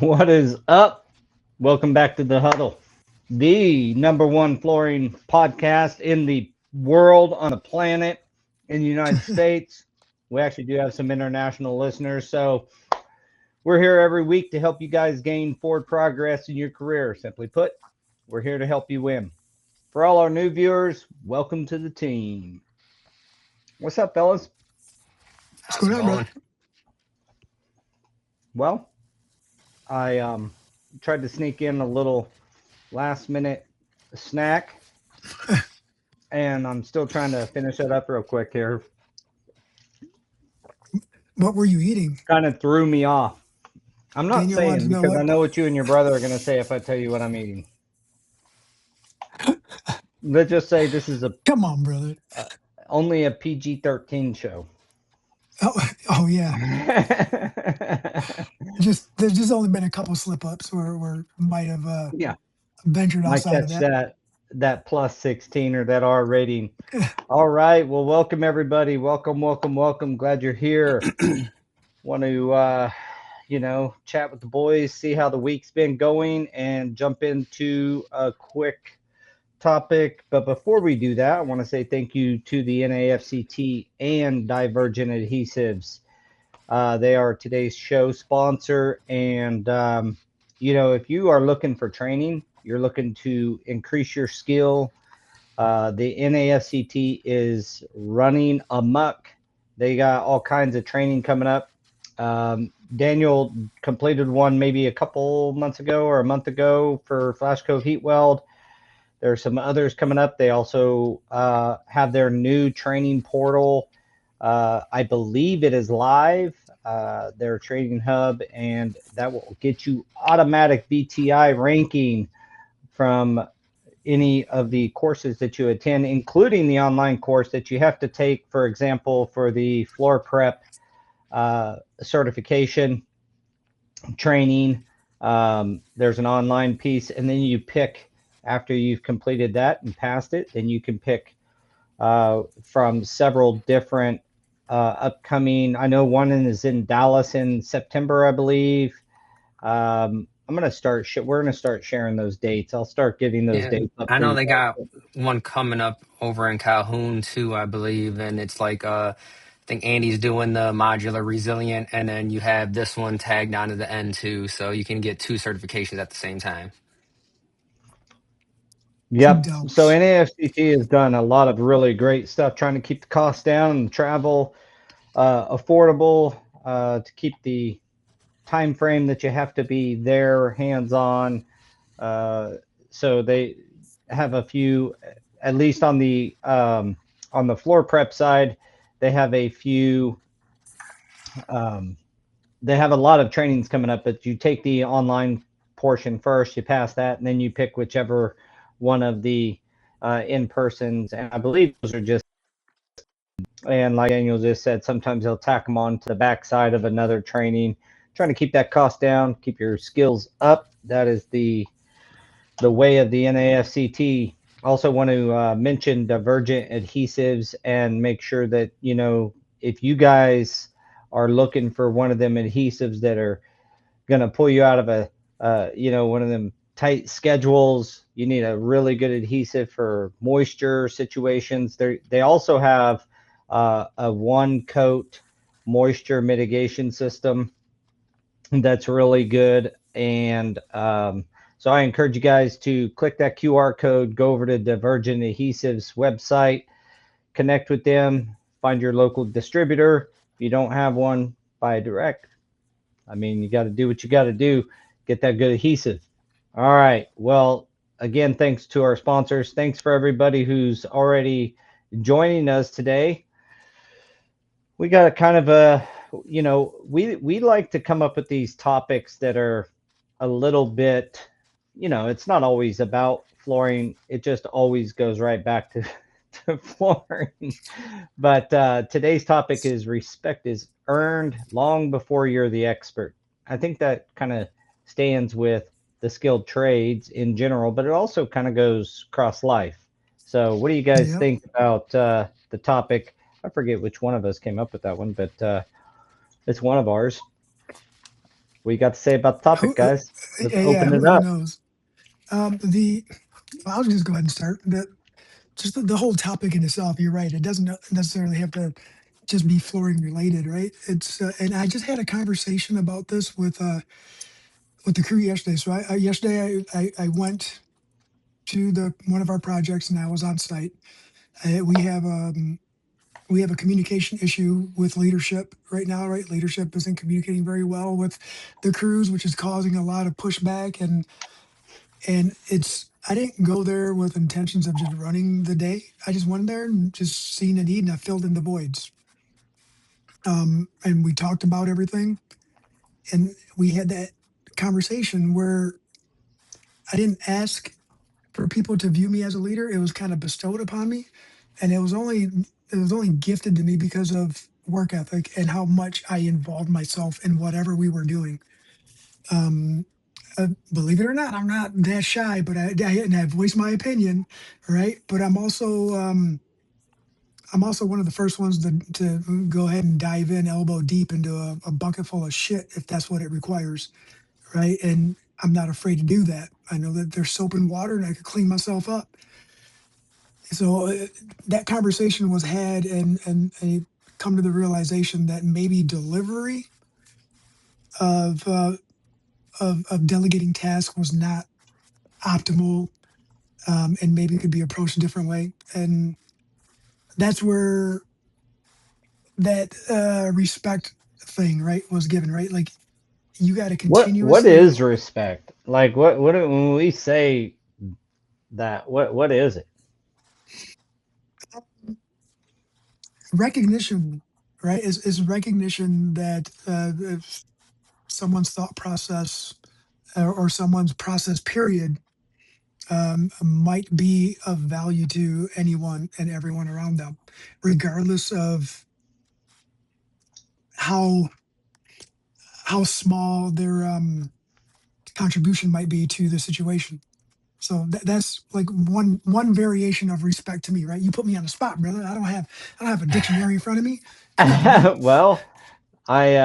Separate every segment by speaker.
Speaker 1: What is up? Welcome back to the Huddle, the number one flooring podcast in the world, on the planet, in the United States. We actually do have some international listeners. So we're here every week to help you guys gain forward progress in your career. Simply put, we're here to help you win. For all our new viewers, welcome to the team. What's up, fellas?
Speaker 2: What's
Speaker 3: How's
Speaker 2: going
Speaker 3: it
Speaker 2: on, brother?
Speaker 3: going?
Speaker 1: Well, I tried to sneak in a little last minute snack, and I'm still trying to finish it up real quick here.
Speaker 2: What were you eating?
Speaker 1: Kind of threw me off. I'm not
Speaker 2: Daniel wanted
Speaker 1: saying
Speaker 2: to know
Speaker 1: because I
Speaker 2: what.
Speaker 1: know what you and your brother are going to say if I tell you what I'm eating. Let's just say this is a
Speaker 2: Come on, brother.
Speaker 1: only a PG-13 show.
Speaker 2: Oh, oh yeah.
Speaker 1: Yeah,
Speaker 2: There's just only been a couple slip ups where might have ventured
Speaker 1: might
Speaker 2: outside of
Speaker 1: catch
Speaker 2: that.
Speaker 1: that plus 16 or that R rating. All right, well, welcome everybody. Welcome, welcome, welcome. Glad you're here. Want to chat with the boys, see how the week's been going, and jump into a quick topic. But before we do that, I want to say thank you to the NAFCT and Divergent Adhesives. They are today's show sponsor. And, if you are looking for training, you're looking to increase your skill, the NAFCT is running amok. They got all kinds of training coming up. Daniel completed one maybe a couple months ago or a month ago for Flash Cove Heat Weld. There's some others coming up. They also have their new training portal. I believe it is live, their training hub, and that will get you automatic VTI ranking from any of the courses that you attend, including the online course that you have to take, for example, for the floor prep certification training. There's an online piece, and then you pick after you've completed that and passed it, then you can pick from several different upcoming. I know one is in Dallas in September, I believe. I'm gonna start. We're gonna start sharing those dates. I'll start getting those
Speaker 3: Yeah,
Speaker 1: dates up
Speaker 3: I
Speaker 1: for
Speaker 3: know
Speaker 1: you
Speaker 3: they got
Speaker 1: guys.
Speaker 3: one coming up over in Calhoun too, I believe, and it's like I think Andy's doing the modular resilient, and then you have this one tagged on to the end too, so you can get two certifications at the same time.
Speaker 1: Yep. So
Speaker 2: Dopes.
Speaker 1: NAFCT has done a lot of really great stuff trying to keep the costs down and travel affordable, to keep the time frame that you have to be there hands on. Uh, so they have a few, at least on the floor prep side, they have a few. Um, they have a lot of trainings coming up, but you take the online portion first, you pass that, and then you pick whichever one of the in persons. And I believe those are just, and like Daniel just said, sometimes they'll tack them on to the backside of another training, trying to keep that cost down, keep your skills up. That is the way of the NAFCT. Also want to mention Divergent Adhesives and make sure that, if you guys are looking for one of them adhesives that are going to pull you out of one of them tight schedules, you need a really good adhesive for moisture situations. They also have a one coat moisture mitigation system that's really good. And so I encourage you guys to click that QR code, go over to Divergent Adhesives website, connect with them, find your local distributor. If you don't have one, buy direct. I mean, you got to do what you got to do, get that good adhesive. All right. Well, again, thanks to our sponsors. Thanks for everybody who's already joining us today. We got a kind of a, we like to come up with these topics that are a little bit, it's not always about flooring. It just always goes right back to to flooring. But today's topic is respect is earned long before you're the expert. I think that kind of stands with the skilled trades in general, but it also kind of goes across life. So, what do you guys
Speaker 2: Yep.
Speaker 1: think about the topic? I forget which one of us came up with that one, but it's one of ours. What you got to say about the topic, guys? Let's open it
Speaker 2: Who
Speaker 1: up.
Speaker 2: knows? I'll just go ahead and start. The whole topic in itself, you're right. It doesn't necessarily have to just be flooring related, right? And I just had a conversation about this with the crew yesterday. So yesterday I went to the one of our projects and I was on site. We have a communication issue with leadership right now, right? Leadership isn't communicating very well with the crews, which is causing a lot of pushback. And I didn't go there with intentions of just running the day. I just went there and just seen a need and I filled in the voids. And we talked about everything. And we had that conversation where I didn't ask for people to view me as a leader. It was kind of bestowed upon me. And it was only gifted to me because of work ethic and how much I involved myself in whatever we were doing. Um, Believe it or not, I'm not that shy, but I voice my opinion, right? But I'm also one of the first ones to go ahead and dive in elbow deep into a bucket full of shit if that's what it requires, right? And I'm not afraid to do that. I know that there's soap and water, and I could clean myself up. So that conversation was had, and I come to the realization that maybe delivery of of delegating tasks was not optimal, and maybe could be approached a different way. And that's where that respect thing, right, was given, right? Like you got to
Speaker 1: What
Speaker 2: continuously
Speaker 1: is respect? Like what when we say that, what is it?
Speaker 2: recognition, right? Is recognition that if someone's thought process or someone's process period might be of value to anyone and everyone around them, regardless of how how small their contribution might be to the situation. So that's like one variation of respect to me, right? You put me on the spot, brother. I don't have a dictionary in front of me. Come on, man.
Speaker 1: Well, I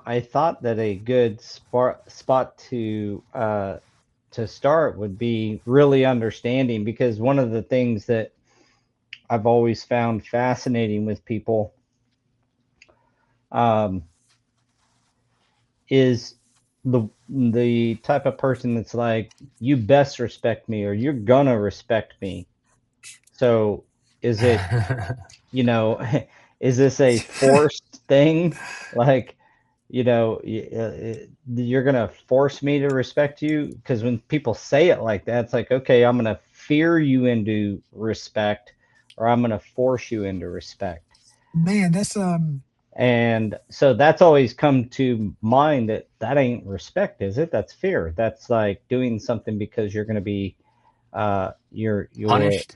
Speaker 1: I thought that a good spot to start would be really understanding, because one of the things that I've always found fascinating with people um, is the type of person that's like, you best respect me or you're gonna respect me. So is it, you know, is this a forced thing? Like, you're gonna force me to respect you? Because when people say it like that, it's like, okay, I'm gonna fear you into respect, or I'm gonna force you into respect.
Speaker 2: Man, that's
Speaker 1: And so that's always come to mind, that ain't respect, is it? That's fear. That's like doing something because you're gonna be you're
Speaker 3: Punished.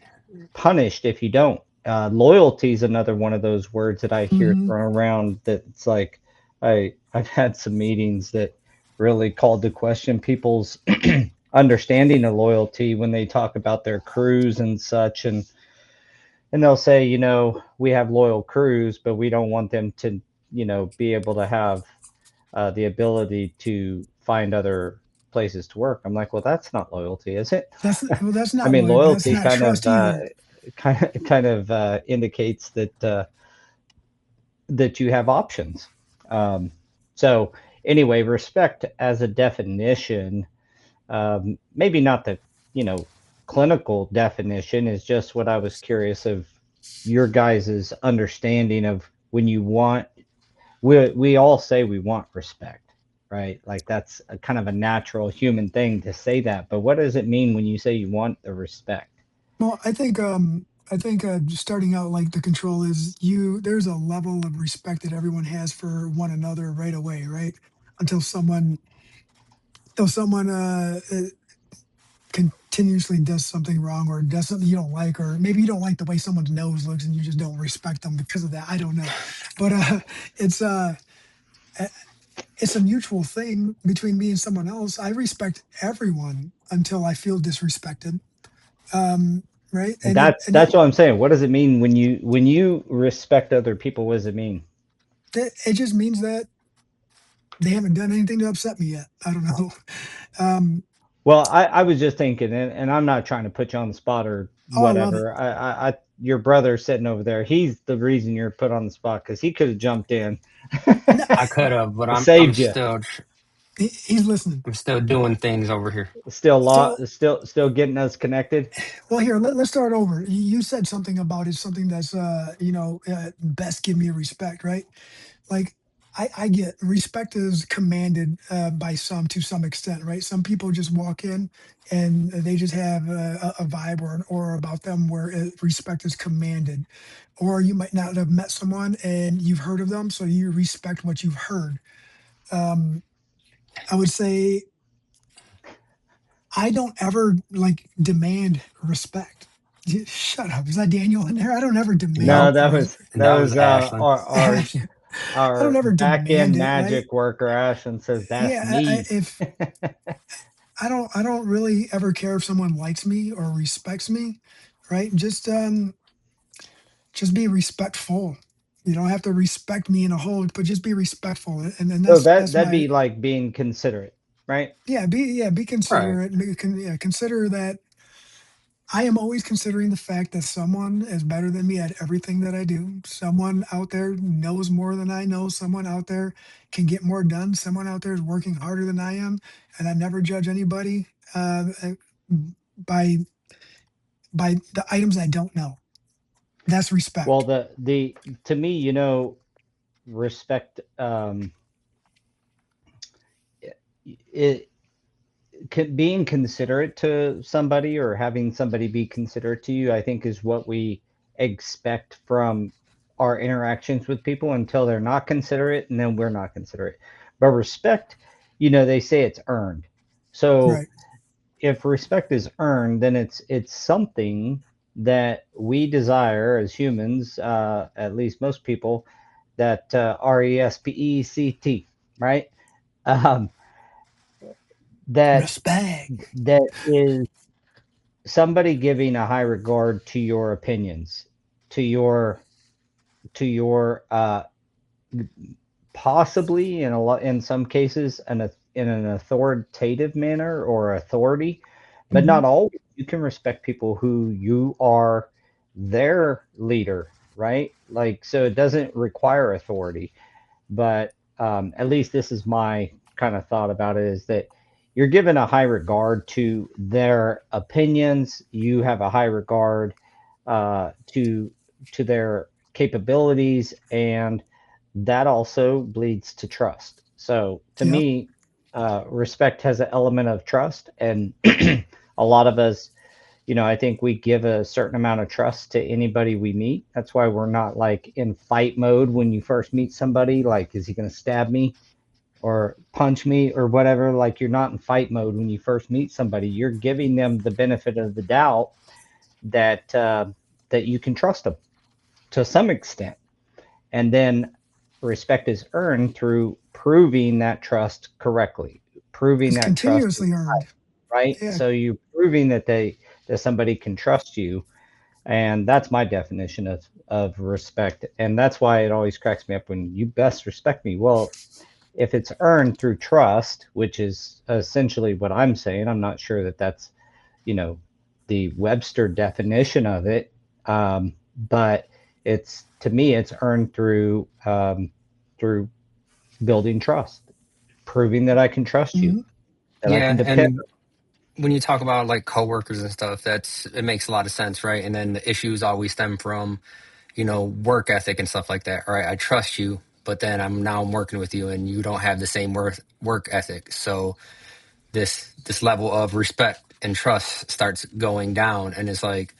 Speaker 1: punished if you don't. Loyalty is another one of those words that I hear
Speaker 2: mhm.
Speaker 1: thrown around. That's like, I've had some meetings that really called to question people's understanding of loyalty when they talk about their crews and such, and they'll say, we have loyal crews, but we don't want them to, be able to have the ability to find other places to work. I'm like, well, that's not loyalty, is it?
Speaker 2: That's
Speaker 1: I
Speaker 2: not
Speaker 1: mean,
Speaker 2: loyalty. That's
Speaker 1: loyalty
Speaker 2: not trust either.
Speaker 1: indicates that you have options. So anyway, respect as a definition, maybe not the clinical definition, is just what I was curious of your guys's understanding of when you want. We all say we want respect, right? Like that's a kind of a natural human thing to say that. But what does it mean when you say you want the respect?
Speaker 2: Well, I think just starting out, like, the control is there's a level of respect that everyone has for one another right away, right? Until someone continuously does something wrong or does something you don't like, or maybe you don't like the way someone's nose looks and you just don't respect them because of that. I don't know. But it's a- it's a mutual thing between me and someone else. I respect everyone until I feel disrespected. Right. And it
Speaker 1: That's
Speaker 2: and it
Speaker 1: that's what I'm saying. What does it mean when you respect other people? What does it mean?
Speaker 2: it just means that. They haven't done anything to upset me yet. I don't know. Um,
Speaker 1: Well, I was just thinking, and I'm not trying to put you on the spot or
Speaker 2: oh, I love it.
Speaker 1: whatever. Your brother sitting over there, he's the reason you're put on the spot because he could have jumped in,
Speaker 2: No,
Speaker 3: I could have, but I'm
Speaker 1: saved you.
Speaker 3: still
Speaker 2: he's listening.
Speaker 3: I'm still doing things over here.
Speaker 2: So,
Speaker 1: Still getting us connected.
Speaker 2: well, here, let's start over. You said something about it, something that's, best give me respect, right? Like, I get respect is commanded by some to some extent, right? Some people just walk in and they just have a vibe or an aura about them where respect is commanded. Or you might not have met someone and you've heard of them, so you respect what you've heard. Um, I would say I don't ever like demand respect. Shut up. Is that Daniel in there? I don't ever
Speaker 3: Nope,
Speaker 1: No,
Speaker 2: demand.
Speaker 3: that was Ashlyn.
Speaker 2: I don't
Speaker 1: our
Speaker 2: ever
Speaker 1: back
Speaker 2: demand
Speaker 1: end
Speaker 2: it, right?
Speaker 1: magic worker Ashland says that's
Speaker 2: Yeah,
Speaker 1: me.
Speaker 2: if I don't really ever care if someone likes me or respects me, right? Just be respectful. You don't have to respect me in a whole, but just be respectful. And then
Speaker 1: So
Speaker 2: that's
Speaker 1: that'd
Speaker 2: my
Speaker 1: be like being considerate, right?
Speaker 2: be
Speaker 3: Right.
Speaker 2: considerate. Consider that I am always considering the fact that someone is better than me at everything that I do. Someone out there knows more than I know. Someone out there can get more done. Someone out there is working harder than I am, and I never judge anybody by the items I don't know. That's
Speaker 1: Well,
Speaker 2: respect.
Speaker 1: the to me, respect it, being considerate to somebody or having somebody be considerate to you, I think is what we expect from our interactions with people until they're not considerate and then we're not considerate. But respect, they say it's earned. So
Speaker 2: Right.
Speaker 1: if respect is earned, then it's something that we desire as humans, at least most people, that respect, right? Um, that
Speaker 2: Respect.
Speaker 1: that is somebody giving a high regard to your opinions, to your possibly in some cases in an authoritative manner or authority, but
Speaker 2: Hmm.
Speaker 1: not always. You can respect people who you are their leader, right? Like so, it doesn't require authority, but at least this is my kind of thought about it is that you're given a high regard to their opinions. You have a high regard to their capabilities, and that also bleeds to trust. So to
Speaker 2: Yep.
Speaker 1: me, respect has an element of trust, and a lot of us, I think we give a certain amount of trust to anybody we meet. That's why we're not like in fight mode when you first meet somebody. Like, is he going to stab me or punch me or whatever? Like, you're not in fight mode when you first meet somebody. You're giving them the benefit of the doubt that that you can trust them to some extent, and then respect is earned through proving that trust correctly, proving
Speaker 2: It's
Speaker 1: that trust is
Speaker 2: continuously earned.
Speaker 1: right.
Speaker 2: Yeah.
Speaker 1: So you proving that somebody can trust you, and that's my definition of respect. And that's why it always cracks me up when you best respect me. Well, if it's earned through trust, which is essentially what I'm saying, I'm not sure that that's, you know, the Webster definition of it. But it's to me, it's earned through building trust, proving that I can trust you,
Speaker 2: Hmm.
Speaker 1: that I can
Speaker 3: Yeah,
Speaker 1: depend.
Speaker 3: and when you talk about like coworkers and stuff, it makes a lot of sense, right? And then the issues always stem from, work ethic and stuff like that, right? I trust you, but then I'm working with you and you don't have the same work ethic. So this level of respect and trust starts going down, and it's like,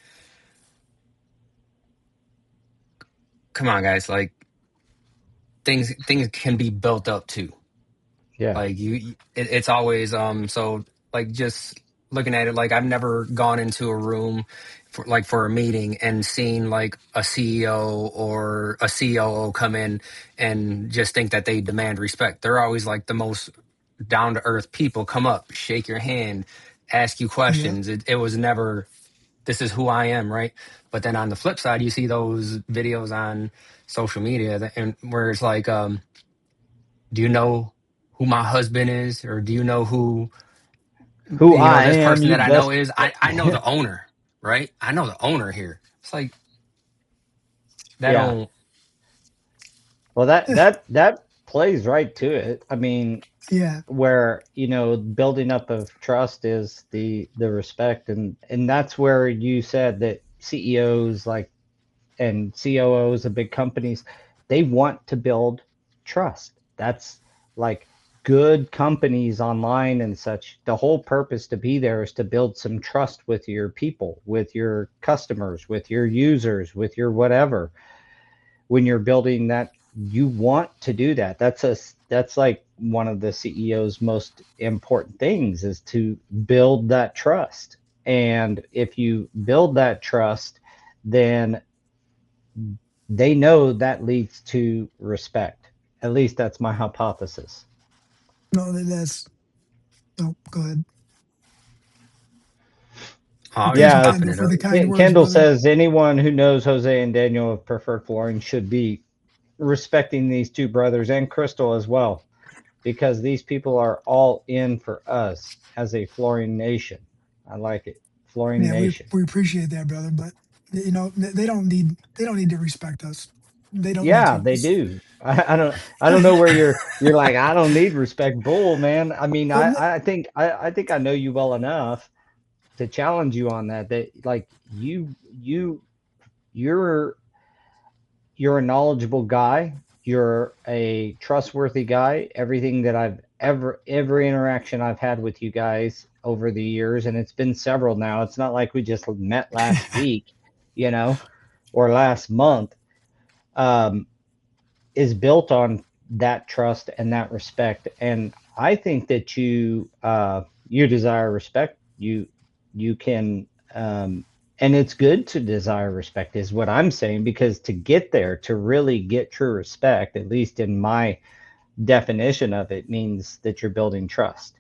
Speaker 3: come on, guys, like things can be built up too.
Speaker 1: Yeah.
Speaker 3: Like it's always so like just looking at it, like I've never gone into a room for a meeting and seen like a CEO or a COO come in and just think that they demand respect. They're always like the most down to earth people, come up, shake your hand, ask you
Speaker 2: Yep.
Speaker 3: questions. It was never, this is who I am, right? But then on the flip side, you see those videos on social media and where it's like, do you know who my husband is, or do you know who
Speaker 1: Who I
Speaker 3: this
Speaker 1: am,
Speaker 3: person
Speaker 1: you
Speaker 3: that I know
Speaker 1: best.
Speaker 3: is? I know the owner, right? I know the owner here. It's like that
Speaker 1: Yeah.
Speaker 3: don't.
Speaker 1: Well, that plays right to it. I mean,
Speaker 2: Yeah.
Speaker 1: where building up of trust is the respect, and that's where you said that CEOs like and COOs of big companies, they want to build trust. That's like good companies online and such. The whole purpose to be there is to build some trust with your people, with your customers, with your users, with your whatever. When you're building that, you want to do that. That's like one of the CEO's most important things is to build that trust. And if you build that trust, then they know that leads to respect. At least that's my hypothesis.
Speaker 2: No, that's no. Go ahead.
Speaker 3: I was
Speaker 2: Thank
Speaker 3: just
Speaker 2: you,
Speaker 1: Yeah,
Speaker 3: popping
Speaker 2: Kendall,
Speaker 3: it
Speaker 2: for
Speaker 3: up.
Speaker 2: the kind words,
Speaker 1: Kendall
Speaker 2: brother.
Speaker 1: says anyone who knows Jose and Daniel of Preferred Flooring should be respecting these two brothers and Crystal as well, because these people are all in for us as a flooring nation. I like it. Flooring
Speaker 2: Yeah,
Speaker 1: nation.
Speaker 2: we appreciate that, brother. But they don't need to respect us. They don't need
Speaker 1: Yeah,
Speaker 2: to.
Speaker 1: they do. I don't know where you're like, I don't need respect. Bull, man. I mean,
Speaker 2: Well,
Speaker 1: I think I know you well enough to challenge you on that. That like you're you're a knowledgeable guy. You're a trustworthy guy. Everything that every interaction I've had with you guys over the years, and it's been several now. It's not like we just met last week, you know, or last month. Um, is built on that trust and that respect. And I think that you desire respect. You can and it's good to desire respect is what I'm saying, because to get there, to really get true respect, at least in my definition of it, means that you're building trust.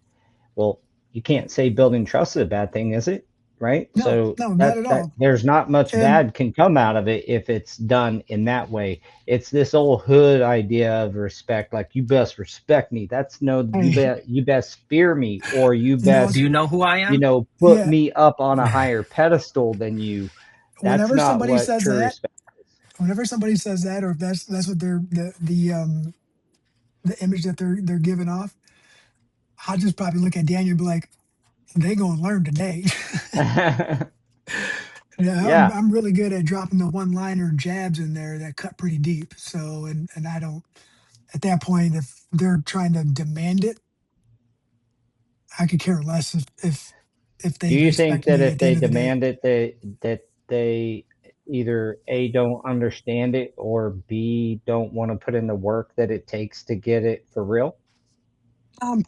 Speaker 1: Well, you can't say building trust is a bad thing, is it? Right?
Speaker 2: no,
Speaker 1: So
Speaker 2: no, not
Speaker 1: that
Speaker 2: at
Speaker 1: that
Speaker 2: all.
Speaker 1: there's not much
Speaker 2: And
Speaker 1: bad can come out of it if it's done in that way. It's this old hood idea of respect, like you best respect me. That's no,
Speaker 2: hey,
Speaker 1: you best fear me, or you
Speaker 3: Do
Speaker 1: best,
Speaker 3: you know who I am?
Speaker 1: put
Speaker 2: yeah.
Speaker 1: me up on a higher pedestal than you. That's
Speaker 2: Whenever
Speaker 1: not
Speaker 2: somebody
Speaker 1: what
Speaker 2: says
Speaker 1: true
Speaker 2: that,
Speaker 1: respect is.
Speaker 2: whenever somebody says that, or if that's what the image that they're giving off, I'll just probably look at Daniel and be like, they gonna learn today. Yeah,
Speaker 1: Yeah.
Speaker 2: I'm really good at dropping the one liner jabs in there that cut pretty deep. So and I don't at that point, if they're trying to demand it, I could care less if
Speaker 1: Do
Speaker 2: they
Speaker 1: you think
Speaker 2: respect
Speaker 1: that
Speaker 2: me
Speaker 1: if
Speaker 2: at the
Speaker 1: they
Speaker 2: end of the day.
Speaker 1: demand it, they either A, don't understand it, or B, don't want to put in the work that it takes to get it for real?
Speaker 2: Um,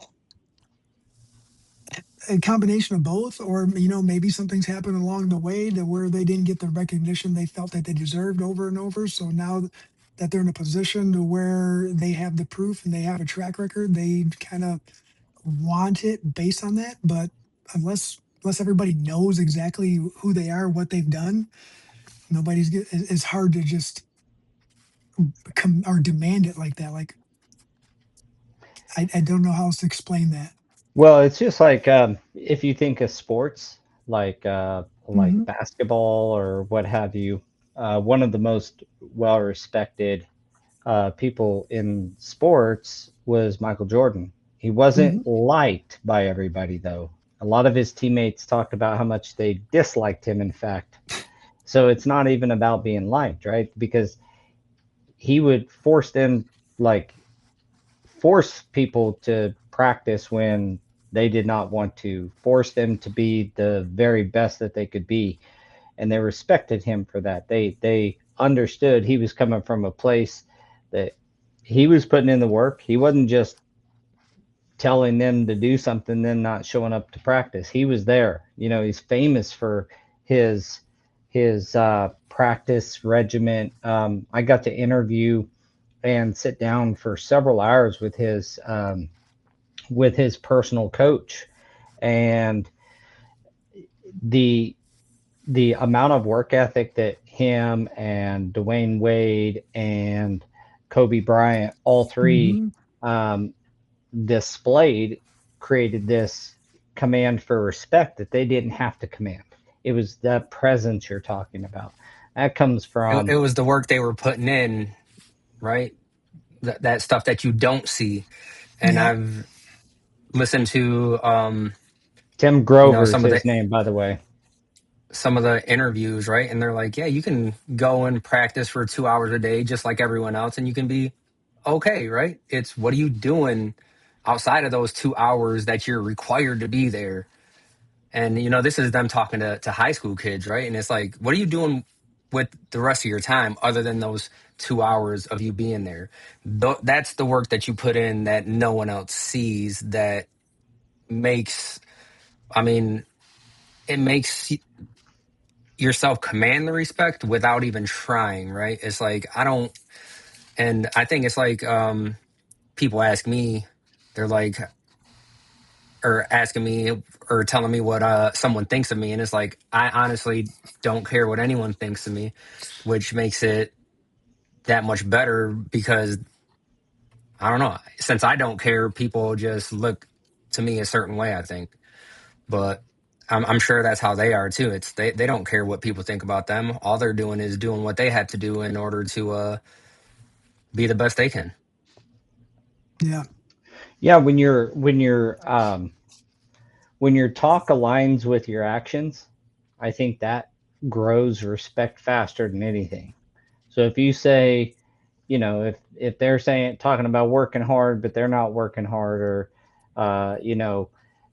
Speaker 2: a combination of both, or maybe something's happened along the way to where they didn't get the recognition they felt that they deserved over and over. So now that they're in a position to where they have the proof and they have a track record, they kind of want it based on that. But unless everybody knows exactly who they are, what they've done, it's hard to just come or demand it like that. Like I don't know how else to explain that.
Speaker 1: Well, it's just like if you think of sports, like
Speaker 2: Hmm.
Speaker 1: basketball or what have you, one of the most well-respected people in sports was Michael Jordan. He
Speaker 2: Hmm.
Speaker 1: wasn't liked by everybody, though. A lot of his teammates talked about how much they disliked him, in fact. So it's not even about being liked, right? Because he would like, force people to practice when they did not want to, force them to be the very best that they could be. And they respected him for that. They understood he was coming from a place that he was putting in the work. He wasn't just telling them to do something then not showing up to practice. He was there. He's famous for his practice regiment. I got to interview and sit down for several hours with his personal coach, and the the amount of work ethic that him and Dwayne Wade and Kobe Bryant, all three,
Speaker 2: Hmm.
Speaker 1: um, displayed created this command for respect that they didn't have to command. It was that presence you're talking about. That comes
Speaker 3: It
Speaker 1: from
Speaker 3: was the work they were putting in, right? That stuff that you don't see. And
Speaker 2: Yep.
Speaker 3: I've listened to
Speaker 1: Tim
Speaker 3: some
Speaker 1: Grover's
Speaker 3: of the
Speaker 1: his name, by the way.
Speaker 3: interviews, right? And they're like, yeah, you can go and practice for 2 hours a day just like everyone else, and you can be okay, right? It's what are you doing outside of those 2 hours that you're required to be there? And this is them talking to high school kids, right? And it's like, what are you doing with the rest of your time other than those 2 hours of you being there? That's the work that you put in that no one else sees. That makes, I mean, it makes yourself command the respect without even trying, right? It's like and I think it's like people ask me, they're like, or asking me or telling me what someone thinks of me, and it's like I honestly don't care what anyone thinks of me, which makes it that much better because I don't know, since I don't care, people just look to me a certain way, I think. But I'm sure that's how they are too. It's they don't care what people think about them. All they're doing is doing what they have to do in order to be the best they can.
Speaker 2: Yeah.
Speaker 1: Yeah, when your talk aligns with your actions, I think that grows respect faster than anything. So if you say, if they're saying talking about working hard, but they're not working hard, or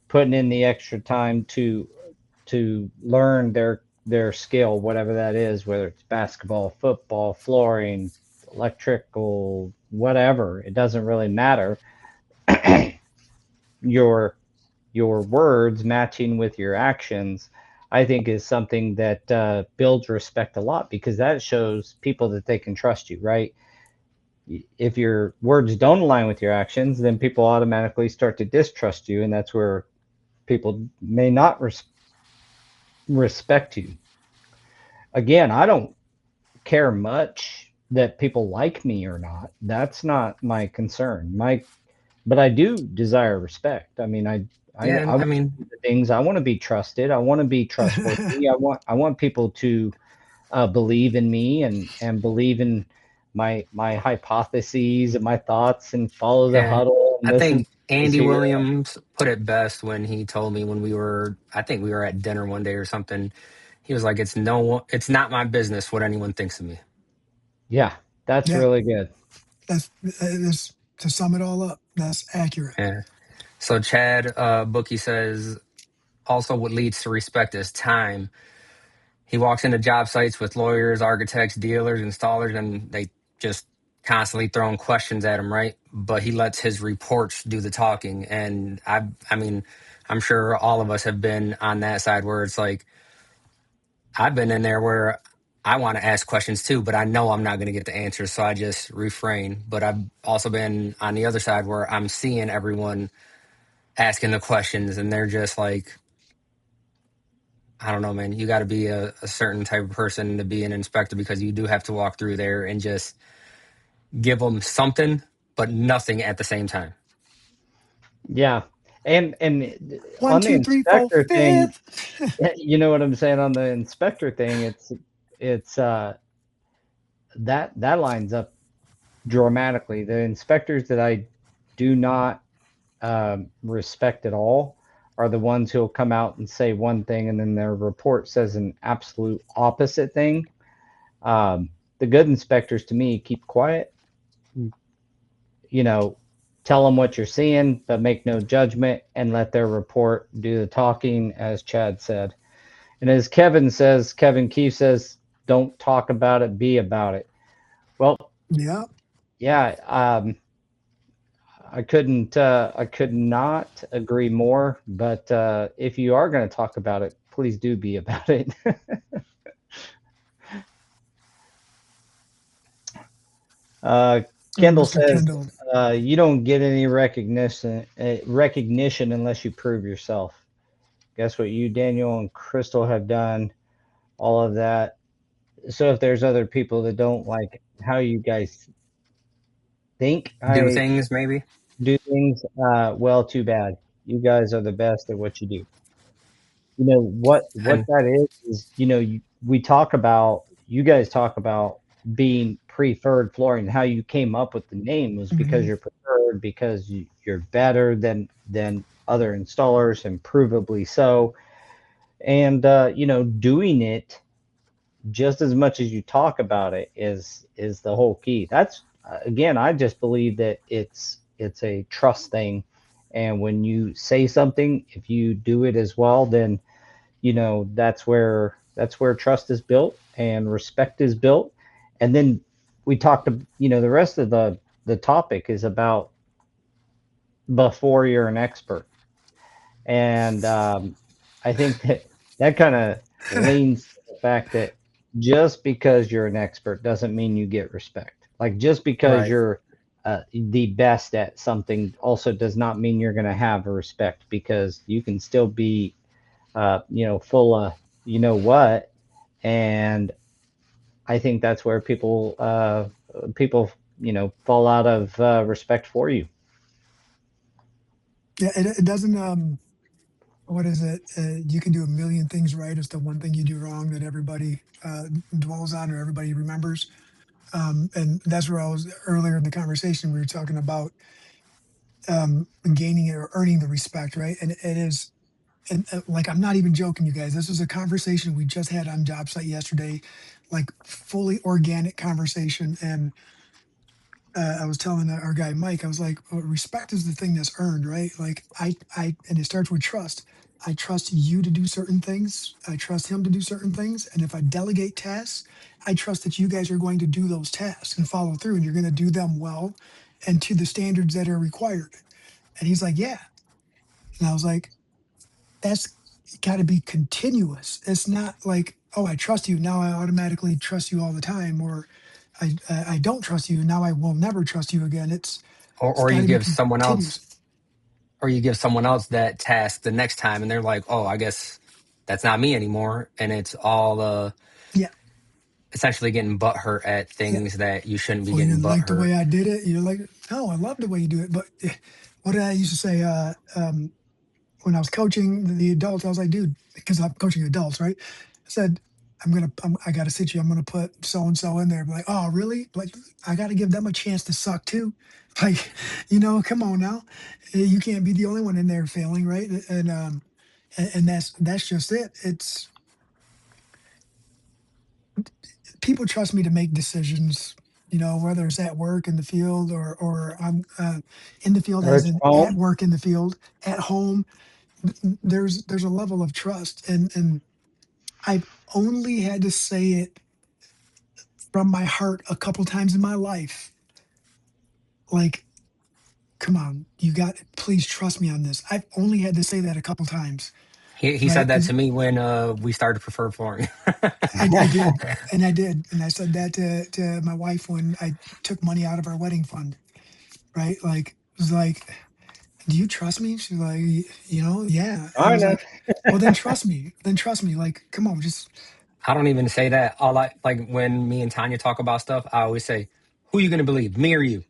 Speaker 1: putting in the extra time to learn their skill, whatever that is, whether it's basketball, football, flooring, electrical, whatever, it doesn't really matter. Your your words matching with your actions, I think, is something that builds respect a lot, because that shows people that they can trust you, right? If your words don't align with your actions, then people automatically start to distrust you, and that's where people may not respect you. Again, I don't care much that people like me or not. That's not my concern. But I do desire respect. I mean,
Speaker 3: Yeah,
Speaker 1: I
Speaker 3: and I
Speaker 1: want
Speaker 3: mean,
Speaker 1: to do the things. I want to be trusted. I want to be trustworthy. I want people to believe in me and believe in my hypotheses and my thoughts, and follow the
Speaker 3: yeah,
Speaker 1: huddle and
Speaker 3: I
Speaker 1: listen
Speaker 3: think
Speaker 1: to this
Speaker 3: Andy
Speaker 1: here.
Speaker 3: Williams put it best when he told me when I think we were at dinner one day or something. He was like, it's not my business what anyone thinks of me."
Speaker 1: Yeah, that's
Speaker 2: Yeah.
Speaker 1: really good.
Speaker 2: That's to sum it all up. That's accurate.
Speaker 3: Yeah. So Chad Bookie says also what leads to respect is time. He walks into job sites with lawyers, architects, dealers, installers, and they just constantly throwing questions at him, right? But he lets his reports do the talking. And I mean, I'm sure all of us have been on that side where it's like I've been in there where I want to ask questions too, but I know I'm not going to get the answers, so I just refrain. But I've also been on the other side where I'm seeing everyone asking the questions, and they're just like, I don't know, man. You got to be a certain type of person to be an inspector because you do have to walk through there and just give them something, but nothing at the same time.
Speaker 1: Yeah, and
Speaker 2: One,
Speaker 1: on the
Speaker 2: two, three, four,
Speaker 1: inspector thing,
Speaker 2: fifth.
Speaker 1: you know what I'm saying? On the inspector thing, it's that lines up dramatically. The inspectors that I do not respect at all are the ones who'll come out and say one thing and then their report says an absolute opposite thing. Um, the good inspectors, to me, keep quiet, you know, tell them what you're seeing, but make no judgment, and let their report do the talking, as Chad said. And as Kevin Keefe says, don't talk about it, be about it. Well,
Speaker 2: Yeah.
Speaker 1: yeah, I could not agree more. But if you are going to talk about it, please do be about it. uh, Kendall
Speaker 2: Mr.
Speaker 1: says
Speaker 2: Kendall.
Speaker 1: you don't get any recognition unless you prove yourself. Guess what you, Daniel, and Crystal have done all of that. So if there's other people that don't like how you guys think,
Speaker 3: Do
Speaker 1: I
Speaker 3: things maybe.
Speaker 1: do things, well, too bad. You guys are the best at what you do. You know what
Speaker 3: And
Speaker 1: that is, we talk about, you guys talk about being preferred flooring. How you came up with the name was because
Speaker 2: Mhm.
Speaker 1: you're preferred, because you're better than other installers, and provably so. And doing it just as much as you talk about it is the whole key. That's again, I just believe that it's a trust thing. And when you say something, if you do it as well, then that's where trust is built and respect is built. And then we talked to, the rest of the topic is about before you're an expert. And I think that kind of leans to the fact that just because you're an expert doesn't mean you get respect. Like, just because
Speaker 3: right.
Speaker 1: you're the best at something also does not mean you're going to have a respect, because you can still be, full of what. And I think that's where people fall out of respect for you.
Speaker 2: Yeah, it doesn't. What is it? You can do a million things right. It's the one thing you do wrong that everybody dwells on or everybody remembers. And that's where I was earlier in the conversation. We were talking about gaining or earning the respect, right? And it is, and like, I'm not even joking, you guys. This was a conversation we just had on job site yesterday, like fully organic conversation. And I was telling our guy Mike, I was like, respect is the thing that's earned, right? Like and it starts with trust. I trust you to do certain things. I trust him to do certain things. And if I delegate tasks, I trust that you guys are going to do those tasks and follow through, and you're going to do them well and to the standards that are required. And he's like, yeah. And I was like, that's got to be continuous. It's not like, oh, I trust you. Now I automatically trust you all the time, or I don't trust you. Now I will never trust you again.
Speaker 3: or
Speaker 2: It's
Speaker 3: or
Speaker 2: got
Speaker 3: you
Speaker 2: to be
Speaker 3: give someone else
Speaker 2: continuous.
Speaker 3: or you give someone else that task the next time and they're like, oh, I guess that's not me anymore. And it's all
Speaker 2: Yeah,
Speaker 3: essentially getting butthurt at
Speaker 2: yeah.
Speaker 3: things that you shouldn't be
Speaker 2: Oh, you
Speaker 3: getting
Speaker 2: didn't like the
Speaker 3: butthurt.
Speaker 2: way I did it. You're like, no, I love the way you do it. But what did I used to say? When I was coaching the adults, I was like, dude, because I'm coaching adults, right? I said, I got to sit you. I'm gonna put so and so in there. Like, oh, really? Like, I got to give them a chance to suck too. Like, come on now, you can't be the only one in there failing, right? And that's just it. It's people trust me to make decisions. Whether it's at work in the field or I'm in the field
Speaker 1: Or
Speaker 2: as
Speaker 1: it's
Speaker 2: in at
Speaker 1: home.
Speaker 2: work in the field, at home. There's a level of trust, and I've only had to say it from my heart a couple times in my life. Like, come on, please trust me on this. I've only had to say that a couple times,
Speaker 3: He
Speaker 2: right?
Speaker 3: said that
Speaker 2: Because
Speaker 3: to me when we started Preferred Flooring.
Speaker 2: I did, and I did, and I said that to my wife when I took money out of our wedding fund, right? Like, it was like, do you trust me? She's like, yeah. And I
Speaker 1: I
Speaker 2: was
Speaker 1: know.
Speaker 2: like, well, then trust me. Then trust me. Like, come on, just
Speaker 3: I don't even say that. All I like when me and Tanya talk about stuff, I always say, who are you gonna believe? Me or you?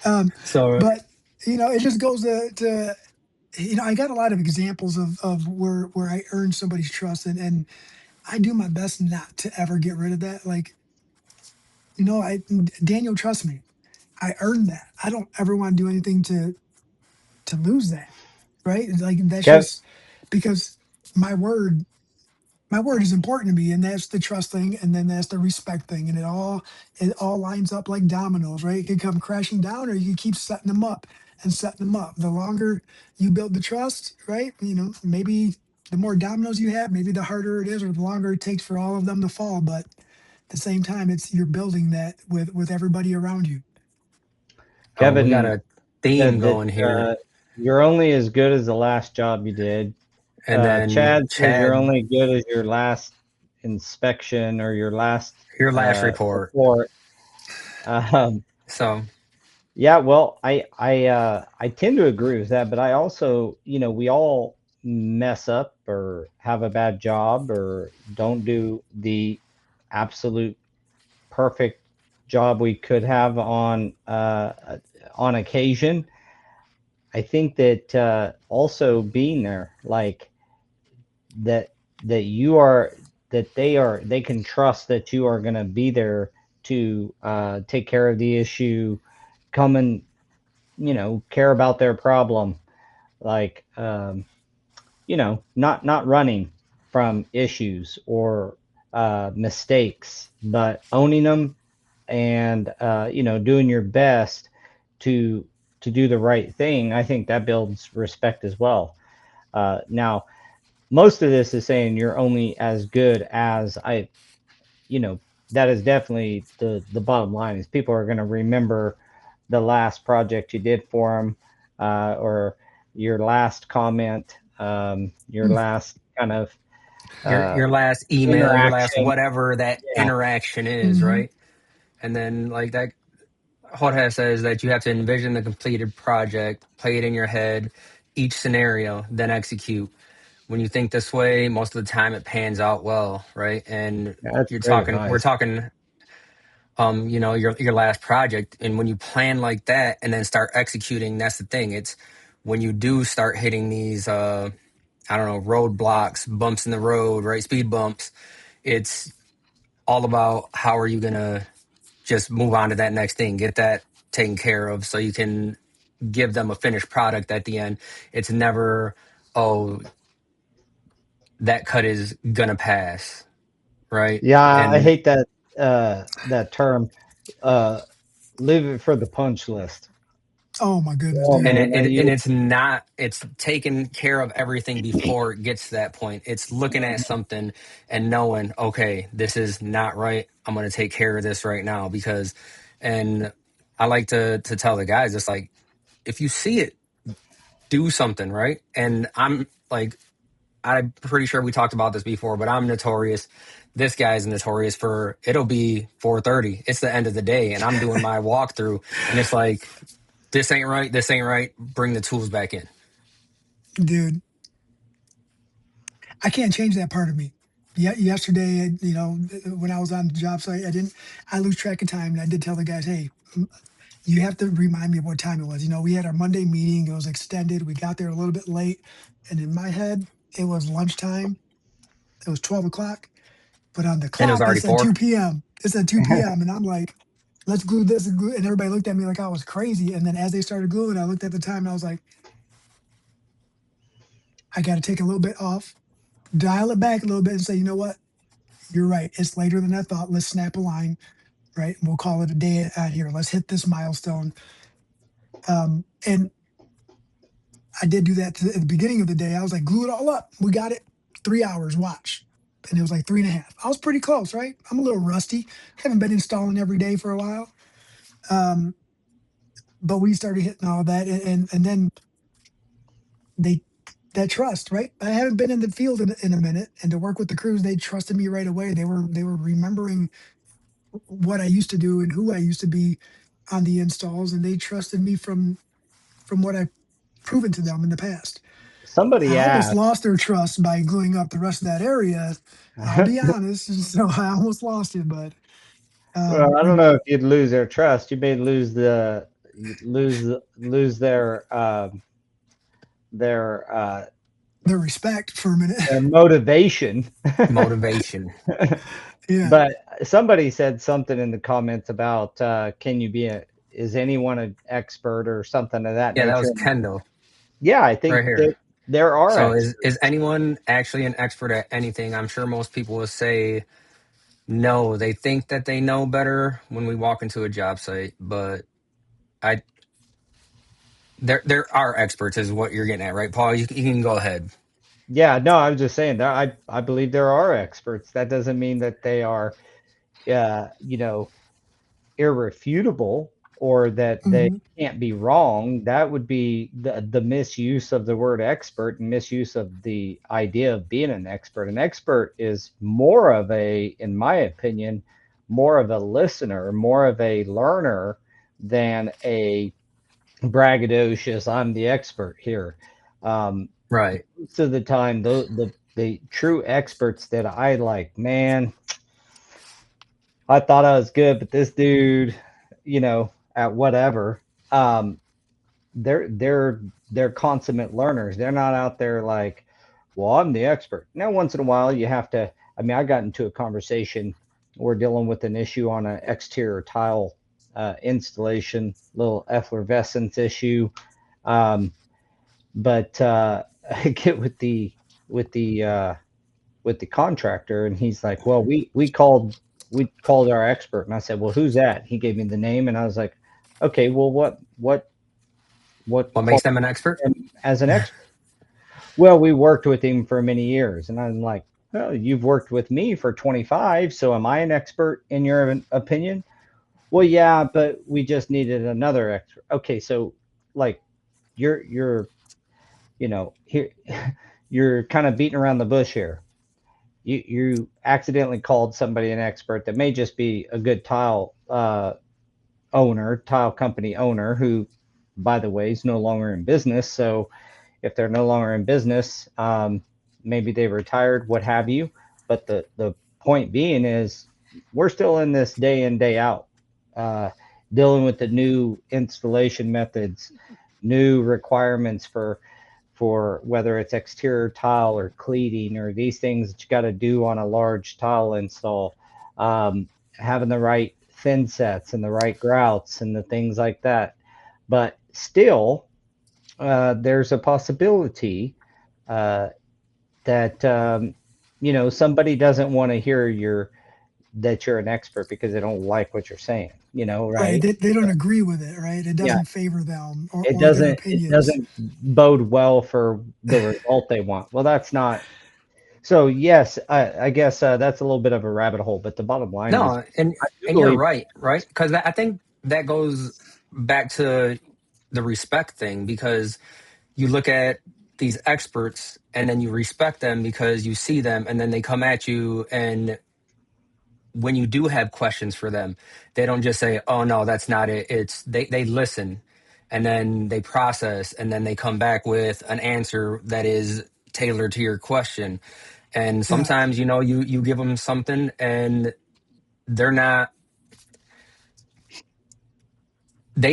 Speaker 2: um,
Speaker 3: So
Speaker 2: but it just goes to I got a lot of examples of where I earned somebody's trust, and I do my best not to ever get rid of that. Like, I Daniel trusts me. I earned that. I don't ever want to do anything to lose that. Right? Like, that's
Speaker 1: Kev,
Speaker 2: just because my word my word is important to me, and that's the trust thing, and then that's the respect thing, and it all lines up like dominoes, right? It could come crashing down, or you can keep setting them up and setting them up. The longer you build the trust, right? Maybe the more dominoes you have, maybe the harder it is, or the longer it takes for all of them to fall. But at the same time, it's you're building that with everybody around you.
Speaker 3: we got
Speaker 1: Kevin
Speaker 3: a theme
Speaker 1: said that
Speaker 3: going here.
Speaker 1: you're only as good as the last job you did.
Speaker 3: And then
Speaker 1: Chad says you're
Speaker 3: Chad,
Speaker 1: only good as your last inspection or your last
Speaker 3: your last report.
Speaker 1: report. Um,
Speaker 3: So
Speaker 1: yeah, well, I tend to agree with that, but I also, we all mess up or have a bad job or don't do the absolute perfect job we could have on occasion. I think that also being there, like that that you are they can trust that you are going to be there to take care of the issue, come and care about their problem, like not running from issues or mistakes, but owning them and doing your best to do the right thing. I think that builds respect as well. Now, most of this is saying you're only as good as you know, that is definitely the bottom line is people are going to remember the last project you did for them, or your last comment, your last kind of uh,
Speaker 3: Your last email, your last
Speaker 1: interaction.
Speaker 3: whatever that
Speaker 1: Yeah,
Speaker 3: interaction is,
Speaker 2: Mm-hmm.
Speaker 3: right? And then like that Jorge says that you have to envision the completed project, play it in your head, each scenario, then execute. When you think this way, most of the time it pans out well, right? And
Speaker 1: that's great
Speaker 3: we're
Speaker 1: advice.
Speaker 3: talking your last project, and when you plan like that and then start executing, that's the thing. It's when you do start hitting these I don't know, roadblocks, bumps in the road, right? Speed bumps. It's all about how are you going to just move on to that next thing, get that taken care of so you can give them a finished product at the end. It's never, oh, that cut is going to pass, right?
Speaker 1: Yeah, I
Speaker 3: And
Speaker 1: hate that term. Uh, Leave it for the punch list.
Speaker 2: Oh my goodness,
Speaker 1: Oh
Speaker 2: dude.
Speaker 1: man, that
Speaker 3: and
Speaker 1: you.
Speaker 3: it's not, it's taking care of everything before it gets to that point. It's looking at something and knowing, okay, this is not right. I'm going to take care of this right now because, and I like to tell the guys, it's like, if you see it, do something, right? And I'm like, I'm pretty sure we talked about this before, but I'm notorious. This guy's notorious for it'll be 4:30. It's the end of the day, and I'm doing my walkthrough, and it's like, this ain't right. This ain't right. Bring the tools back in.
Speaker 2: Dude, I can't change that part of me. Yeah, yesterday, when I was on the job site, I lose track of time. And I did tell the guys, hey, you have to remind me of what time it was. We had our Monday meeting, it was extended. We got there a little bit late. And in my head, it was lunchtime. It was 12 o'clock. But on the
Speaker 3: And it was
Speaker 2: clock, it
Speaker 3: already
Speaker 2: said
Speaker 3: 4.
Speaker 2: 2 p.m. It said 2 p.m. And I'm like, let's glue this. And everybody looked at me like I was crazy. And then as they started gluing, I looked at the time and I was like, I got to take a little bit off, dial it back a little bit and say, you know what? You're right. It's later than I thought. Let's snap a line, right? And we'll call it a day out here. Let's hit this milestone. And I did do that at the beginning of the day. I was like, glue it all up. We got it. 3 hours, watch. And it was like 3.5. I was pretty close, right? I'm a little rusty. Haven't been installing every day for a while. Um, but we started hitting all that. And then they, that trust, right? I haven't been in the field in a minute. And to work with the crews, they trusted me right away. They were remembering what I used to do and who I used to be on the installs, and they trusted me from what I've proven to them in the past. I
Speaker 1: Somebody
Speaker 2: almost
Speaker 1: asked.
Speaker 2: lost their trust by gluing up the rest of that area. I'll be honest, so I almost lost it, but
Speaker 1: Well, I don't
Speaker 2: we
Speaker 1: know if you'd lose their trust. You may lose their
Speaker 2: their respect for a minute.
Speaker 1: their motivation.
Speaker 3: Motivation.
Speaker 2: Yeah,
Speaker 1: But somebody said something in the comments about can you be is anyone an expert or something of that
Speaker 3: Yeah, that
Speaker 1: nature?
Speaker 3: was Kendall
Speaker 1: Yeah, I
Speaker 3: right
Speaker 1: think
Speaker 3: here.
Speaker 1: that there are
Speaker 3: So
Speaker 1: experts.
Speaker 3: is anyone actually an expert at anything? I'm sure most people will say no. They think that they know better when we walk into a job site, but I there are experts, is what you're getting at, right, Paul? You can go ahead.
Speaker 1: Yeah, no, I was just saying that I believe there are experts. That doesn't mean that they are you know irrefutable or that they
Speaker 2: hmm
Speaker 1: can't be wrong. That would be the misuse of the word expert and misuse of the idea of being an expert. An expert is more of in my opinion, more of a listener, more of a learner than a braggadocious, I'm the expert here. Um,
Speaker 3: Right.
Speaker 1: most of the time, the true experts that I like, man, I thought I was good, but this dude, at whatever, um, they're consummate learners. They're not out there like, well, I'm the expert. Now, once in a while, you have to. I mean, I got into a conversation. We're dealing with an issue on an exterior tile installation, little effervescence issue. Um, but I get with the uh, with the contractor, and he's like, "Well, we called our expert," and I said, "Well, who's that?" He gave me the name, and I was like, "Okay, well, what
Speaker 3: What makes them an expert?
Speaker 1: qualifies him as an expert?" Well, we worked with him for many years, and I'm like, "Well, you've worked with me for 25, so am I an expert in your opinion?" Well, yeah, but we just needed another expert. Okay, so like you're here you're kind of beating around the bush here. You accidentally called somebody an expert that may just be a good tile company owner who, by the way, is no longer in business. So if they're no longer in business, maybe they retired, what have you. But the point being is we're still in this day in, day out, uh, dealing with the new installation methods, new requirements for whether it's exterior tile or cleating or these things that you got to do on a large tile install, having the right thin sets and the right grouts and the things like that. But still, there's a possibility uh, that somebody doesn't want to hear that you're an expert because they don't like what you're saying.
Speaker 2: Right.
Speaker 1: Right?
Speaker 2: They don't agree with it, right? It
Speaker 1: Yeah.
Speaker 2: doesn't favor them
Speaker 1: It
Speaker 2: or their
Speaker 1: doesn't. It
Speaker 2: opinions.
Speaker 1: doesn't bode well for the result they want. Well, that's not. So yes, I guess that's a little bit of a rabbit hole. But the bottom line is,
Speaker 3: No, and
Speaker 1: I do
Speaker 3: and you're
Speaker 1: believe.
Speaker 3: right, right? Because I think that goes back to the respect thing because you look at these experts and then you respect them because you see them and then they come at you and when you do have questions for them, they don't just say, "Oh no, that's not it." It's they listen and then they process and then they come back with an answer that is tailored to your question. And
Speaker 2: Yeah.
Speaker 3: sometimes, you give them something and they're not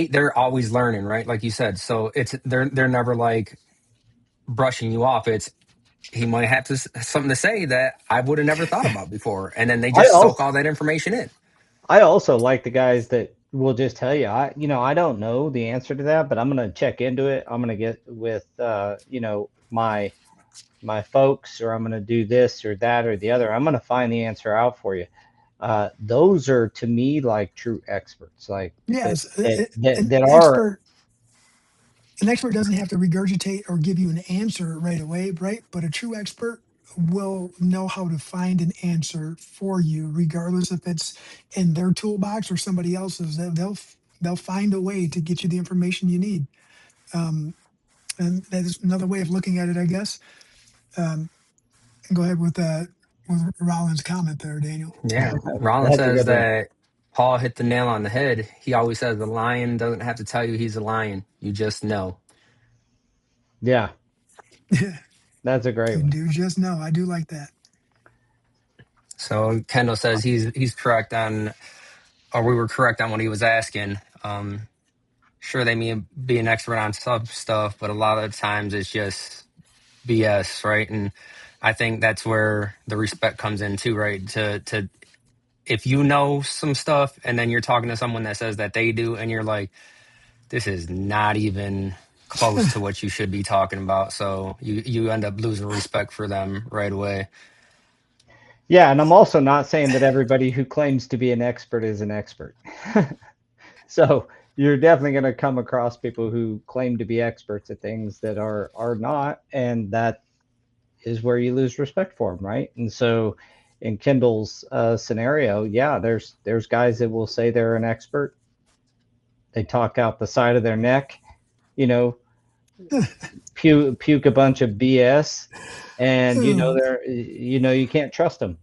Speaker 3: they're always learning, right? Like you said. So it's they're never like brushing you off. It's he might have something to say that I would have never thought about before, and then they
Speaker 1: I
Speaker 3: just soak
Speaker 1: also
Speaker 3: all that information in.
Speaker 1: I also like the guys that will just tell you, I don't know the answer to that, but I'm gonna check into it. I'm gonna get with my folks, or I'm gonna do this or that or the other. I'm gonna find the answer out for you. Those are to me like true experts, like that
Speaker 2: Yes.
Speaker 1: that that, that are.
Speaker 2: An expert doesn't have to regurgitate or give you an answer right away, right? But a true expert will know how to find an answer for you, regardless if it's in their toolbox or somebody else's. They'll find a way to get you the information you need. Um, and that is another way of looking at it, I guess. Um, go ahead with Rollins' comment there, Daniel.
Speaker 3: Yeah, Rollins
Speaker 1: That's a
Speaker 3: says
Speaker 1: good one.
Speaker 3: that Paul hit the nail on the head. He always says the lion doesn't have to tell you he's a lion. You just know.
Speaker 1: Yeah, that's a great
Speaker 2: You
Speaker 1: one.
Speaker 2: do just know. I do like that.
Speaker 3: So Kendall says he's correct on, or we were correct on what he was asking. Sure, they may be an expert on some stuff, but a lot of the times it's just BS, right? And I think that's where the respect comes in too, right? To if you know some stuff and then you're talking to someone that says that they do, and you're like, this is not even close to what you should be talking about. So you end up losing respect for them right away.
Speaker 1: Yeah, and I'm also not saying that everybody who claims to be an expert is an expert. So you're definitely going to come across people who claim to be experts at things that are not, and that is where you lose respect for them, right? And so in Kendall's scenario, yeah, there's guys that will say they're an expert. They talk out the side of their neck, you know, puke a bunch of BS, and you can't trust them.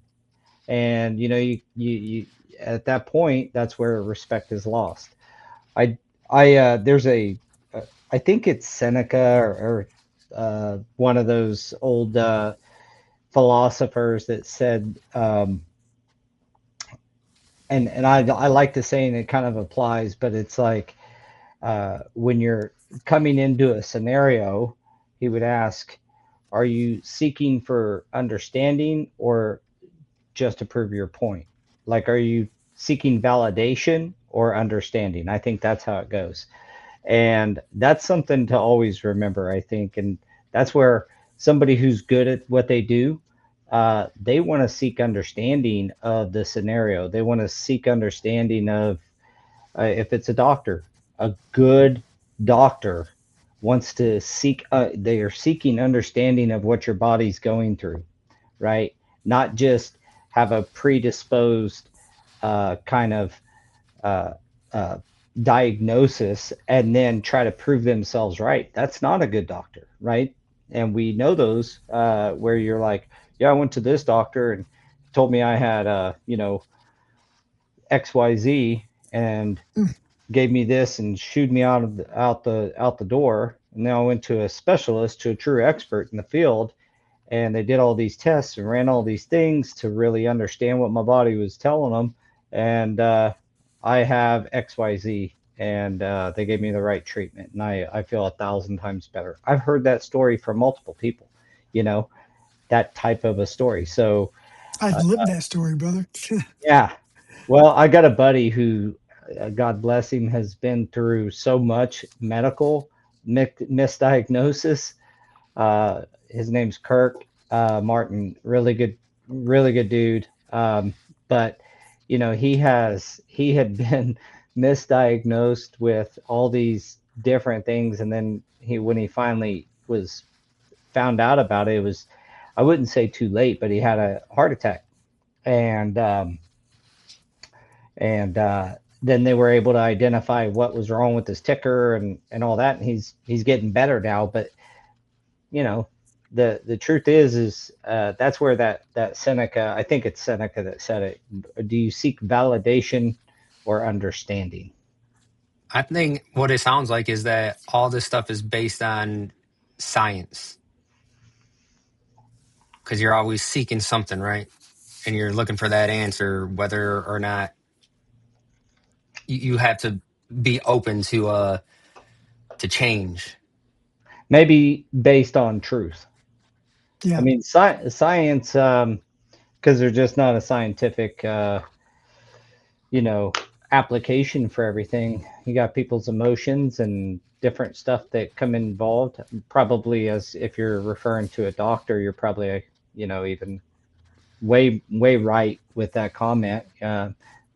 Speaker 1: And you at that point, that's where respect is lost. I there's I think it's Seneca or one of those old philosophers that said, and I like the saying, it kind of applies, but it's like when you're coming into a scenario, he would ask, are you seeking for understanding or just to prove your point? Like, are you seeking validation or understanding? I think that's how it goes. And that's something to always remember, I think. And that's where somebody who's good at what they do, they want to seek understanding of the scenario. They want to seek understanding of if it's a doctor, a good doctor wants to seek, they are seeking understanding of what your body's going through, right? Not just have a predisposed kind of uh, uh, diagnosis and then try to prove themselves right. That's not a good doctor, right? And we know those where you're like, yeah, I went to this doctor and told me I had, XYZ and
Speaker 2: Mm.
Speaker 1: gave me this and shooed me out the door. And then I went to a specialist, to a true expert in the field, and they did all these tests and ran all these things to really understand what my body was telling them. And I have XYZ, and they gave me the right treatment, and I feel 1,000 times better. I've heard that story from multiple people, you know, that type of a story. So
Speaker 2: I've lived that story, brother.
Speaker 1: yeah. Well, I got a buddy who, God bless him, has been through so much medical misdiagnosis. His name's Kirk Martin. Really good dude. But he had been misdiagnosed with all these different things, and then when he finally was found out about it, it was, I wouldn't say too late, but he had a heart attack, and and then they were able to identify what was wrong with his ticker and all that, and he's getting better now. But you know, the truth is that's where that Seneca, I think it's Seneca that said it. Do you seek validation or understanding?
Speaker 3: I think what it sounds like is that all this stuff is based on science because you're always seeking something, right? And you're looking for that answer, whether or not you have to be open to change.
Speaker 1: Maybe based on truth. I
Speaker 2: Yeah.
Speaker 1: mean, science, because they're just not a scientific you know, application for everything. You got people's emotions and different stuff that come involved. Probably, as if you're referring to a doctor, you're probably, even way right with that comment.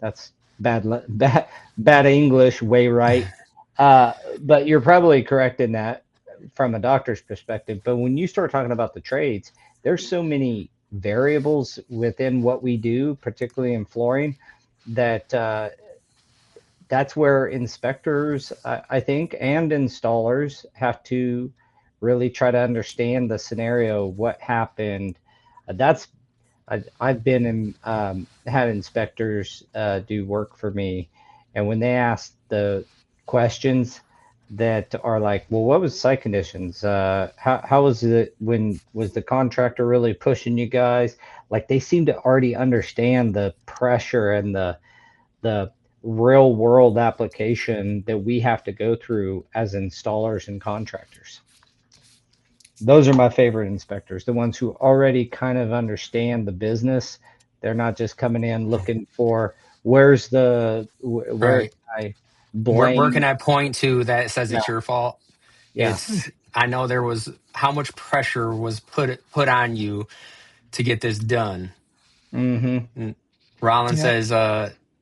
Speaker 1: That's bad English. Way right. But you're probably correct in that from a doctor's perspective. But when you start talking about the trades, there's so many variables within what we do, particularly in flooring, that that's where inspectors, I think, and installers have to really try to understand the scenario, what happened. That's I've been in, had inspectors do work for me, and when they ask the questions that are like, well, what was site conditions? How was it, when was the contractor really pushing you guys? Like, they seem to already understand the pressure and the real world application that we have to go through as installers and contractors. Those are my favorite inspectors, the ones who already kind of understand the business. They're not just coming in looking for where
Speaker 3: Right.
Speaker 1: can I
Speaker 3: Where can
Speaker 1: blame.
Speaker 3: I point to that says
Speaker 1: Yeah,
Speaker 3: it's your fault?
Speaker 1: yeah.
Speaker 3: It's I know there was how much pressure was put on you to get this done.
Speaker 1: Mm-hmm.
Speaker 3: And Rollins
Speaker 2: Yeah.
Speaker 3: says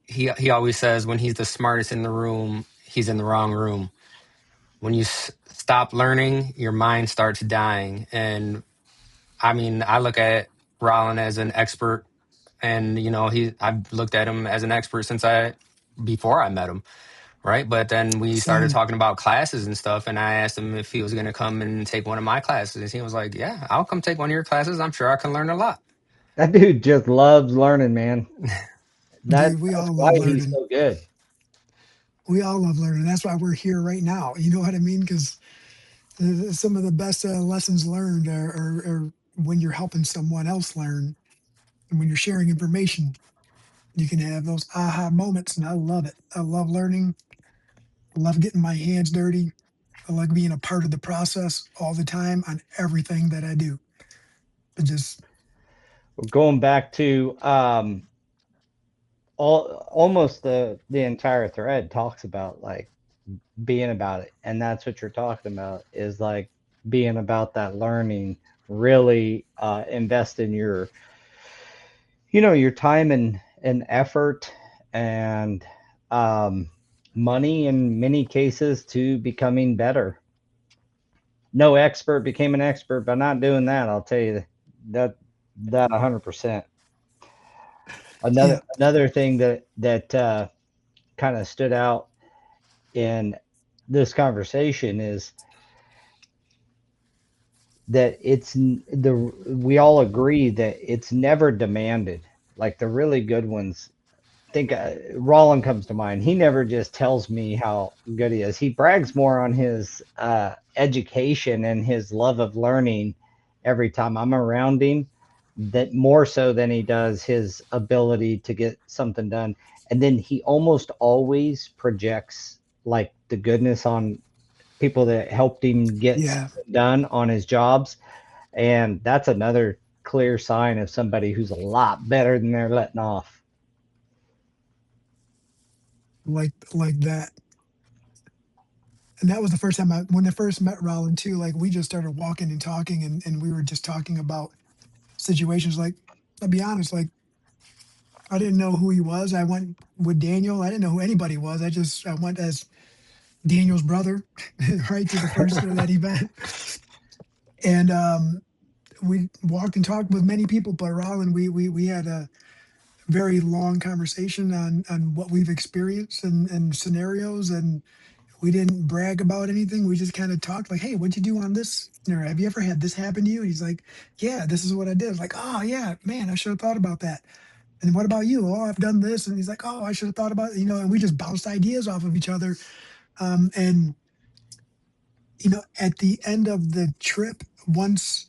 Speaker 3: he always says when he's the smartest in the room, he's in the wrong room. When you stop learning, your mind starts dying. And I mean, I look at Rollin as an expert, and I've looked at him as an expert since I before I met him, right? But then we started
Speaker 2: Same.
Speaker 3: talking about classes and stuff, and I asked him if he was going to come and take one of my classes. And he was like, "Yeah, I'll come take one of your classes. I'm sure I can learn a lot."
Speaker 1: That dude just loves learning, man.
Speaker 2: Dude, we
Speaker 1: That's
Speaker 2: all
Speaker 1: why
Speaker 2: love
Speaker 1: he's
Speaker 2: learning.
Speaker 1: so good.
Speaker 2: We all love learning. That's why we're here right now. You know what I mean? Because some of the best lessons learned are when you're helping someone else learn and when you're sharing information. You can have those aha moments, and I love it. I love learning. I love getting my hands dirty. I like being a part of the process all the time on everything that I do. It just,
Speaker 1: Going back to almost the entire thread talks about like being about it, and that's what you're talking about is like being about that learning. Really invest in your your time and effort and um, money in many cases to becoming better. No expert became an expert by not doing that. I'll tell you that 100%.
Speaker 2: yeah,
Speaker 1: Another thing that kind of stood out in this conversation is that we all agree that it's never demanded. Like the really good ones, I think Roland comes to mind. He never just tells me how good he is. He brags more on his education and his love of learning every time I'm around him, that more so than he does his ability to get something done. And then he almost always projects like the goodness on people that helped him get
Speaker 2: yeah,
Speaker 1: something done on his jobs. And that's another clear sign of somebody who's a lot better than they're letting off.
Speaker 2: like that. And that was the first time when I first met Roland too. Like we just started walking and talking, and we were just talking about situations. Like, I'll be honest, like I didn't know who he was. I went with Daniel. I didn't know who anybody was. I went as Daniel's brother, right to the first that event, and we walked and talked with many people. But Roland, we had a very long conversation on what we've experienced and scenarios, and we didn't brag about anything. We just kind of talked like, hey, what'd you do on this? Or have you ever had this happen to you? And he's like, yeah, this is what I did. I was like, oh yeah, man, I should have thought about that. And what about you? Oh, I've done this. And he's like, oh, I should have thought about it. And we just bounced ideas off of each other. And at the end of the trip, once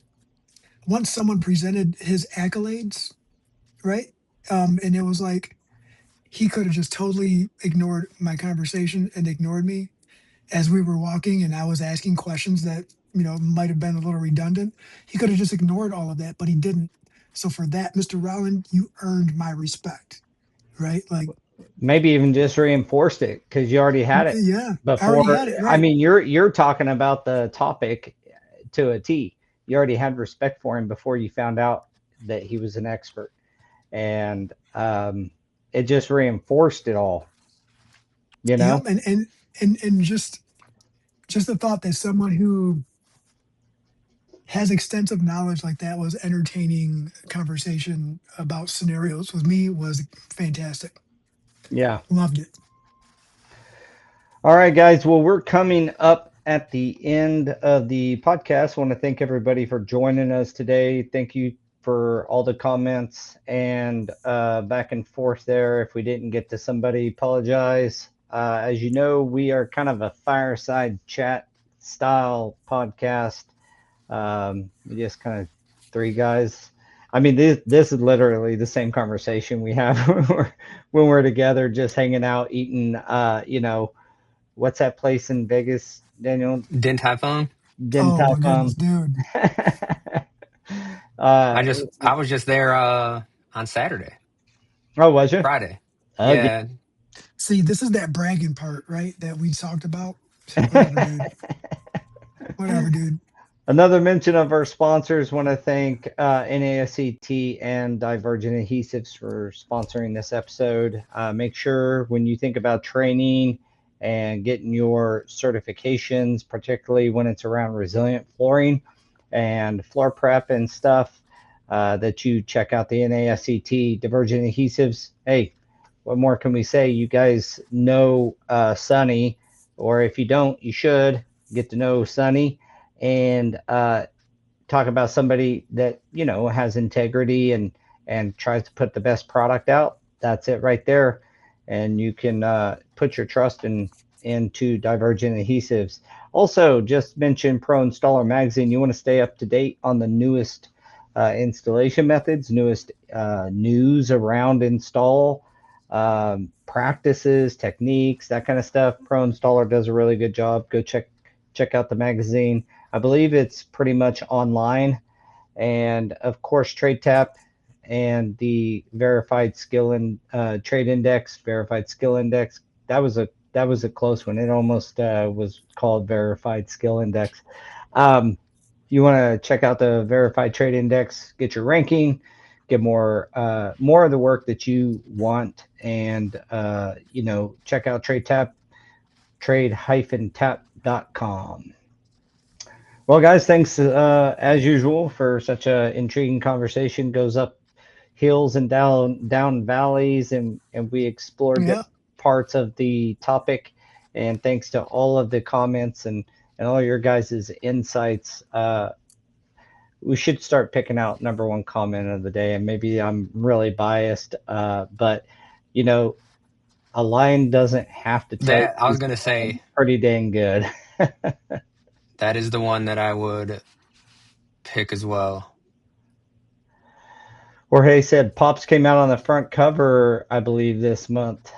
Speaker 2: someone presented his accolades, right? And it was like he could have just totally ignored my conversation and ignored me as we were walking, and I was asking questions that might have been a little redundant. He could have just ignored all of that, but he didn't. So for that, Mr. Rowland, you earned my respect, right? Like,
Speaker 1: Maybe even just reinforced it because you already had it
Speaker 2: yeah, I already
Speaker 1: before.
Speaker 2: had it,
Speaker 1: I
Speaker 2: right?
Speaker 1: mean, you're talking about the topic to a T. You already had respect for him before you found out that he was an expert, and it just reinforced it all. You
Speaker 2: Yep,
Speaker 1: know?
Speaker 2: and just the thought that someone who has extensive knowledge like that was entertaining conversation about scenarios with me was fantastic.
Speaker 1: Yeah.
Speaker 2: Loved it.
Speaker 1: All right, guys. Well, we're coming up at the end of the podcast. I want to thank everybody for joining us today. Thank you for all the comments and back and forth there. If we didn't get to somebody, apologize. As you know, we are kind of a fireside chat style podcast. We just kind of three guys. I mean, this is literally the same conversation we have when we're together, just hanging out, eating, what's that place in Vegas, Daniel?
Speaker 3: Din Tai Fung.
Speaker 1: Din
Speaker 2: Oh
Speaker 1: Tai
Speaker 2: my goodness,
Speaker 1: Fung.
Speaker 2: dude.
Speaker 1: Let's
Speaker 3: I
Speaker 1: see.
Speaker 3: was just there on Saturday,
Speaker 1: Oh, was you?
Speaker 3: Friday.
Speaker 1: Again.
Speaker 3: Yeah.
Speaker 2: See, this is that bragging part, right? That we talked about. Whatever, dude. Whatever, dude.
Speaker 1: Another mention of our sponsors. Want to thank NASCT and Divergent Adhesives for sponsoring this episode. Make sure when you think about training and getting your certifications, particularly when it's around resilient flooring and floor prep and stuff, that you check out the NASCT Divergent Adhesives. Hey, what more can we say? You guys know Sonny, or if you don't, you should get to know Sonny and talk about somebody that has integrity and tries to put the best product out. That's it right there, and you can put your trust into Divergent Adhesives. Also, just mention Pro Installer Magazine. You want to stay up to date on the newest installation methods, newest news around install. practices, techniques, that kind of stuff. Pro Installer does a really good job. Go check out the magazine. I believe it's pretty much online, and of course TradeTap and the verified skill and trade index, verified skill index. That was a close one. It almost was called verified skill index. You want to check out the verified trade index, get your ranking, get more of the work that you want, and check out TradeTap, trade-tap.com. Well, guys, thanks as usual for such a intriguing conversation. Goes up hills and down valleys, and we explored
Speaker 2: Yeah.
Speaker 1: parts of the topic. And thanks to all of the comments and all your guys' insights. We should start picking out number one comment of the day, and maybe I'm really biased, but a lion doesn't have to tell you
Speaker 3: That I was
Speaker 1: he's
Speaker 3: gonna say
Speaker 1: pretty dang good.
Speaker 3: that is the one that I would pick as well.
Speaker 1: Jorge said Pops came out on the front cover, I believe, this month.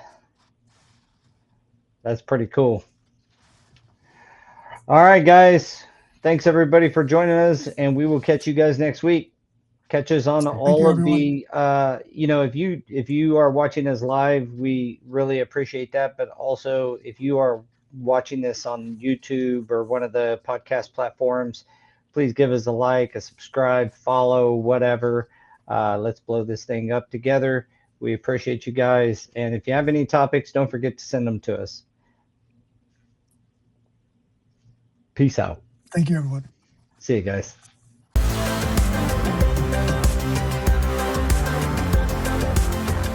Speaker 1: That's pretty cool. All right, guys. Thanks everybody for joining us, and we will catch you guys next week. Catch us on
Speaker 2: Thank
Speaker 1: all
Speaker 2: you,
Speaker 1: of
Speaker 2: everyone.
Speaker 1: the if you are watching us live, we really appreciate that. But also if you are watching this on YouTube or one of the podcast platforms, please give us a like, a subscribe, follow, whatever. Let's blow this thing up together. We appreciate you guys. And if you have any topics, don't forget to send them to us. Peace out.
Speaker 2: Thank you, everyone.
Speaker 1: See you guys.